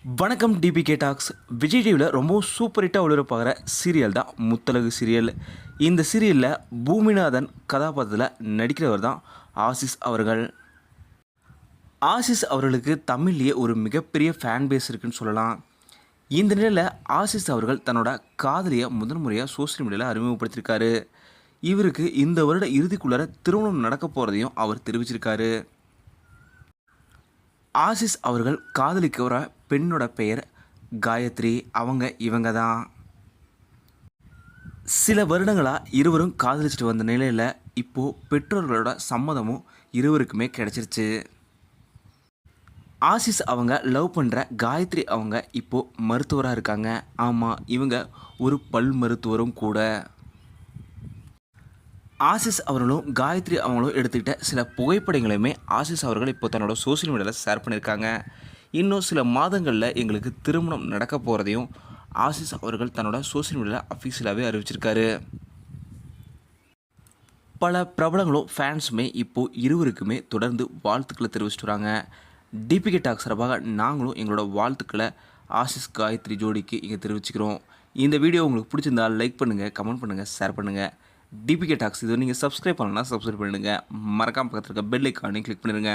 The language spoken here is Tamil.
வணக்கம் டிபிகே டாக்ஸ். விஜய் டிவியில் ரொம்ப சூப்பர் ஹிட்டாக ஒளிபரப்பாகிற சீரியல் தான் முத்தழகு சீரியல். இந்த சீரியலில் பூமிநாதன் கதாபாத்திரத்தில் நடிக்கிறவர் தான் ஆசிஸ் அவர்கள். ஆசிஸ் அவர்களுக்கு தமிழ்லேயே ஒரு மிகப்பெரிய ஃபேன் பேஸ் இருக்குன்னு சொல்லலாம். இந்த நிலையில் ஆசிஸ் அவர்கள் தன்னோட காதலியை முதன் முறையாக சோசியல் மீடியாவில் அறிமுகப்படுத்தியிருக்காரு. இவருக்கு இந்த வருட இறுதிக்குள்ளார திருமணம் நடக்க போகிறதையும் அவர் தெரிவிச்சிருக்காரு. ஆசிஸ் அவர்கள் காதலிக்கிற பெண்ணோட பெயர் காயத்ரி. இவங்க தான். சில வருடங்களாக இருவரும் காதலிச்சுட்டு வந்த நிலையில் இப்போது பெற்றோர்களோட சம்மதமும் இருவருக்குமே கிடைச்சிருச்சு. ஆசிஸ் அவங்க லவ் பண்ணுற காயத்ரி இப்போது மருத்துவராக இருக்காங்க. ஆமாம், இவங்க ஒரு பல் மருத்துவரும் கூட. ஆசிஸ் அவர்களும் காயத்ரி அவங்களும் எடுத்துக்கிட்ட சில புகைப்படங்களையுமே ஆசிஸ் அவர்கள் இப்போ தன்னோட சோசியல் மீடியாவில் ஷேர் பண்ணியிருக்காங்க. இன்னும் சில மாதங்களில் எங்களுக்கு திருமணம் நடக்க போகிறதையும் ஆசிஸ் அவர்கள் தன்னோட சோசியல் மீடியாவில் அஃபீஷியலாகவே அறிவிச்சிருக்காரு. பல பிரபலங்களும் ஃபேன்ஸுமே இப்போது இருவருக்குமே தொடர்ந்து வாழ்த்துக்களை தெரிவிச்சிட்டு வராங்க. டிபிகே டாக் சார்பாக நாங்களும் எங்களோட வாழ்த்துக்களை ஆசிஸ் காயத்ரி ஜோடிக்கு இங்கே தெரிவிச்சுக்கிறோம். இந்த வீடியோ உங்களுக்கு பிடிச்சிருந்தால் லைக் பண்ணுங்கள், கமெண்ட் பண்ணுங்கள், ஷேர் பண்ணுங்கள். டிபிகே டாக்ஸ் இது நீங்கள் சப்ஸ்கிரைப் பண்ணலன்னா சப்ஸ்கிரைப் பண்ணிடுங்க. மறக்காமல் பக்கத்தில் இருக்க பெல் ஐக்கானையும் கிளிக் பண்ணிடுங்க.